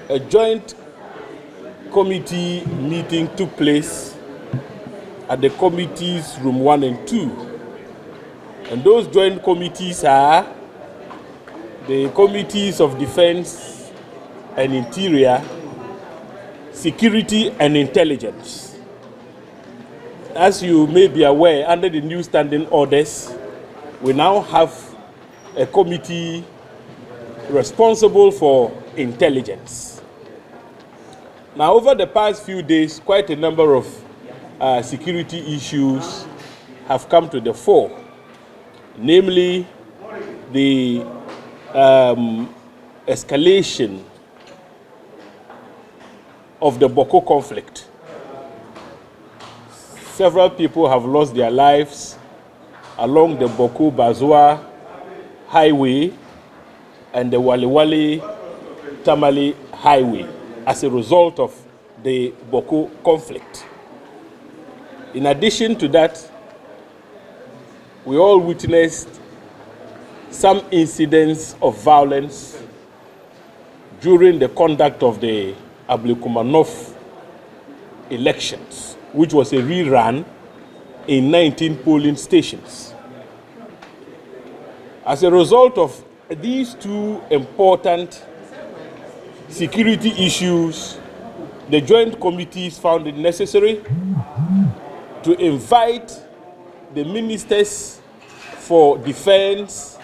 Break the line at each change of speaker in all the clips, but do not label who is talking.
a joint committee meeting took place at the committees room 1 and 2. And those joint committees are the committees of Defense and Interior, Security and Intelligence. As you may be aware, under the new standing orders, we now have a committee responsible for intelligence. Now, over the past few days, quite a number of security issues have come to the fore, namely the escalation of the Boku conflict. Several people have lost their lives along the Boku-Bazua highway and the Waliwali-Tamale highway as a result of the Boku conflict. In addition to that, we all witnessed some incidents of violence during the conduct of the Ablekuma North elections, which was a rerun in 19 polling stations. As a result of these two important security issues, the joint committees found it necessary to invite the ministers for Defense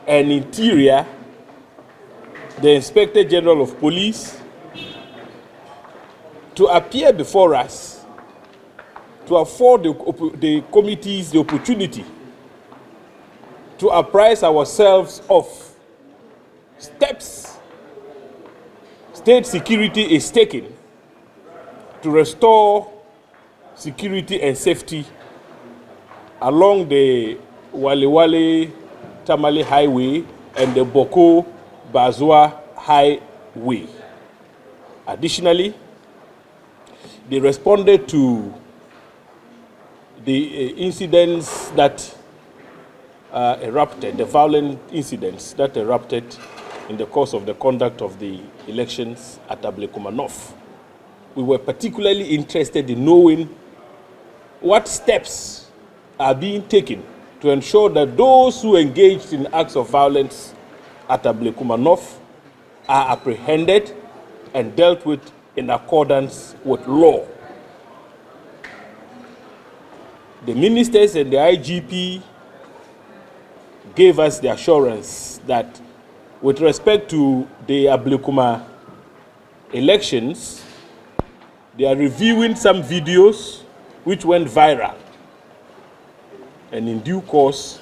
and Interior, the Inspector General of Police, to appear before us to afford the committees the opportunity to apprise ourselves of steps state security is taking to restore security and safety along the Waliwali-Tamale highway and the Boku-Bazua highway. Additionally, they responded to the incidents that erupted, the violent incidents that erupted in the course of the conduct of the elections at Ablekuma North. We were particularly interested in knowing what steps are being taken to ensure that those who engaged in acts of violence at Ablekuma North are apprehended and dealt with in accordance with law. The ministers and the IGP gave us the assurance that with respect to the Ablekuma elections, they are reviewing some videos which went viral, and in due course,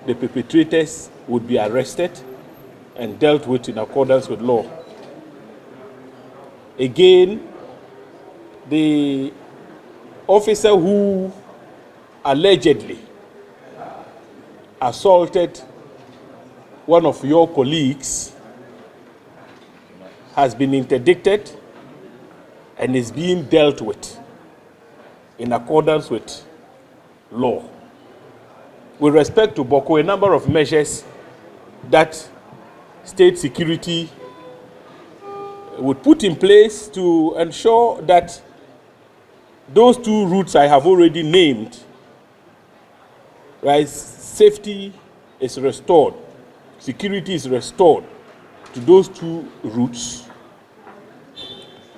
the perpetrators would be arrested and dealt with in accordance with law. Again, the officer who allegedly assaulted one of your colleagues has been interdicted and is being dealt with in accordance with law. With respect to Boku, a number of measures that state security would put in place to ensure that those two routes I have already named, right, safety is restored, security is restored to those two routes,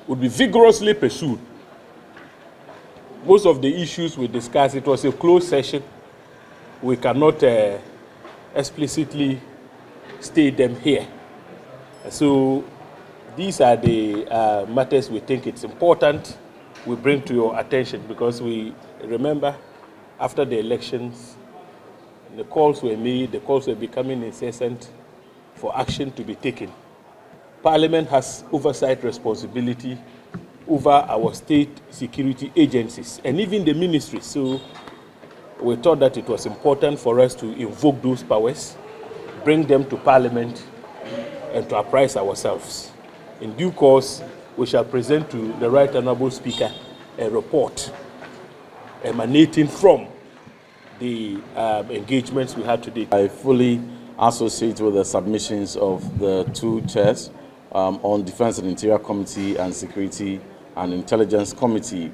would be vigorously pursued. Most of the issues we discussed, it was a closed session. We cannot explicitly state them here. So these are the matters we think it's important we bring to your attention, because we remember after the elections, the calls were made, the calls were becoming incessant for action to be taken. Parliament has oversight responsibility over our state security agencies and even the ministries. So we thought that it was important for us to invoke those powers, bring them to Parliament, and to apprise ourselves. In due course, we shall present to the Right Honourable Speaker a report emanating from the engagements we had today.
I fully associate with the submissions of the two chairs. on Defense and Interior Committee and Security and Intelligence Committee.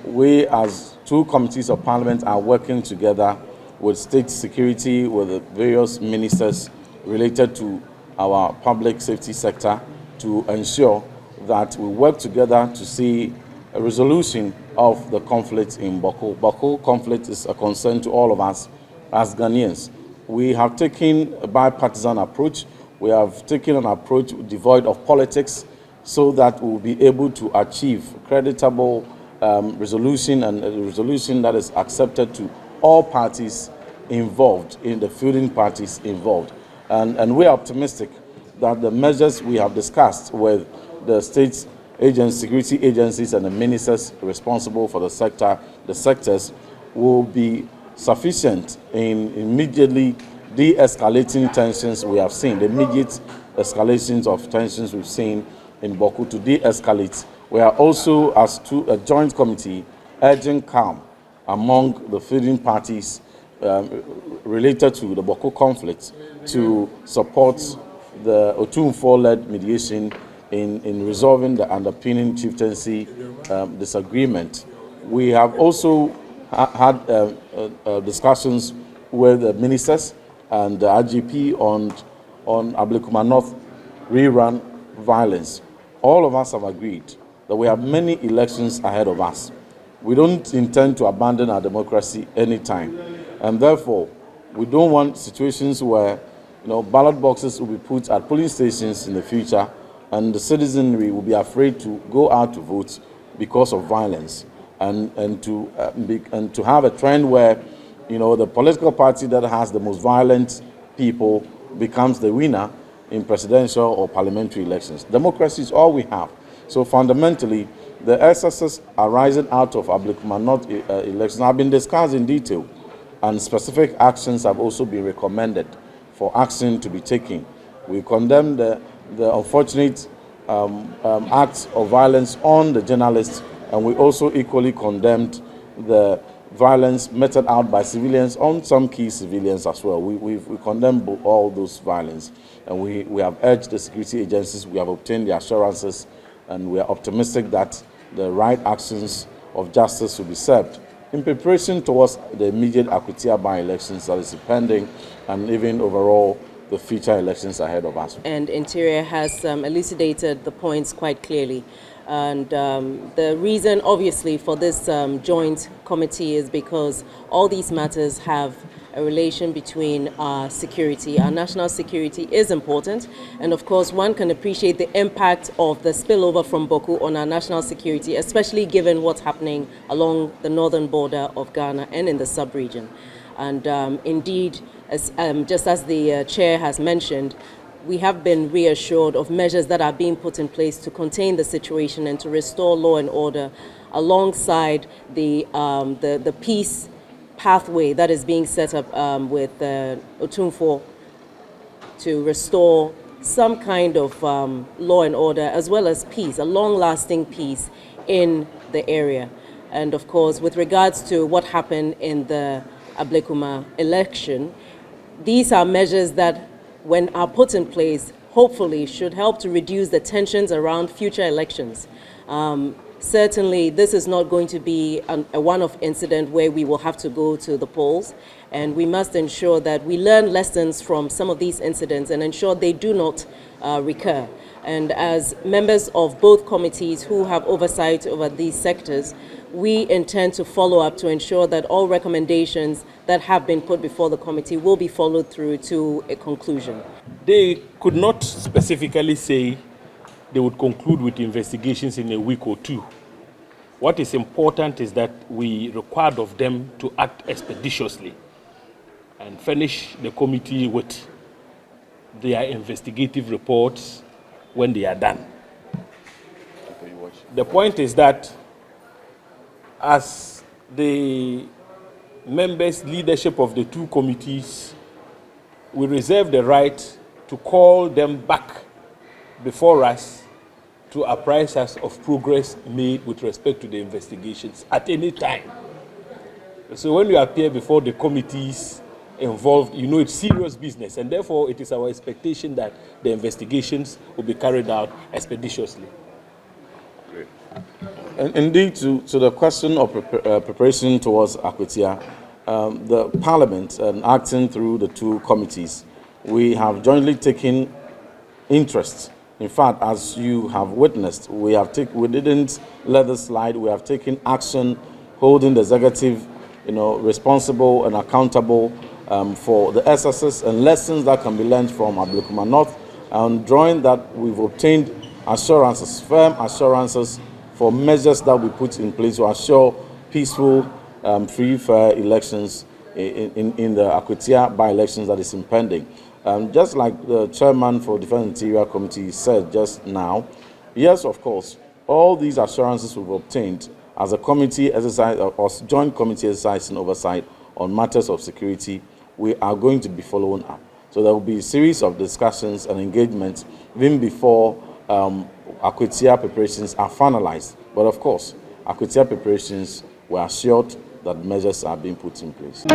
We, as two committees of Parliament, are working together with state security, with the various ministers related to our public safety sector to ensure that we work together to see a resolution of the conflict in Boku. Boku conflict is a concern to all of us as Ghanaians. We have taken a bipartisan approach. We have taken an approach devoid of politics so that we will be able to achieve creditable resolution, and a resolution that is accepted to all parties involved, in the fielding parties involved. And we are optimistic that the measures we have discussed with the state agents, security agencies, and the ministers responsible for the sectors will be sufficient in immediately de-escalating tensions we have seen, the immediate escalations of tensions we've seen in Boku to de-escalate. We are also, as a joint committee, urging calm among the fielding parties related to the Boku conflict to support the Otumfuo-led mediation in resolving the underpinning chieftaincy disagreement. We have also had discussions with the ministers and the IGP on Ablekuma North rerun violence. All of us have agreed that we have many elections ahead of us. We don't intend to abandon our democracy anytime. And therefore, we don't want situations where ballot boxes will be put at polling stations in the future and the citizenry will be afraid to go out to vote because of violence. And to have a trend where the political party that has the most violent people becomes the winner in presidential or parliamentary elections. Democracy is all we have. So fundamentally, the excesses arising out of Ablekuma North elections have been discussed in detail, and specific actions have also been recommended for action to be taken. We condemn the unfortunate acts of violence on the journalists, and we also equally condemned the violence meted out by civilians on some key civilians as well. We condemn all those violence, and we have urged the security agencies, we have obtained the assurances, and we are optimistic that the right actions of justice will be served in preparation towards the immediate Akutia by-elections that is pending, and even overall the future elections ahead of us.
And Interior has elucidated the points quite clearly. And the reason, obviously, for this joint committee is because all these matters have a relation between our security. Our national security is important. And of course, one can appreciate the impact of the spillover from Boku on our national security, especially given what's happening along the northern border of Ghana and in the sub-region. And indeed, just as the chair has mentioned, we have been reassured of measures that are being put in place to contain the situation and to restore law and order, alongside the peace pathway that is being set up with Otumfuo to restore some kind of law and order, as well as peace, a long-lasting peace in the area. And of course, with regards to what happened in the Ablekuma election, these are measures that, when are put in place, hopefully should help to reduce the tensions around future elections. Certainly, this is not going to be a one-off incident where we will have to go to the polls, and we must ensure that we learn lessons from some of these incidents and ensure they do not recur. And as members of both committees who have oversight over these sectors, we intend to follow up to ensure that all recommendations that have been put before the committee will be followed through to a conclusion.
They could not specifically say they would conclude with investigations in a week or two. What is important is that we required of them to act expeditiously and furnish the committee with their investigative reports when they are done. The point is that as the members, leadership of the two committees, we reserve the right to call them back before us to apprise us of progress made with respect to the investigations at any time. So when you appear before the committees involved, you know it's serious business, and therefore it is our expectation that the investigations will be carried out expeditiously.
Great. And indeed, to the question of preparation towards Akwatia, the Parliament, acting through the two committees, we have jointly taken interest. In fact, as you have witnessed, we didn't let this slide. We have taken action, holding the executive, responsible and accountable for the excesses and lessons that can be learned from Ablekuma North, and drawing that we've obtained assurances, firm assurances for measures that we put in place to assure peaceful, free, fair elections in the Akwatia by-elections that is impending. Just like the chairman for Defense Interior Committee said just now, yes, of course, all these assurances we've obtained as a committee exercise or joint committee exercising oversight on matters of security, we are going to be following up. So there will be a series of discussions and engagements even before Akwatia preparations are finalized. But of course, Akwatia preparations, we are assured that measures are being put in place.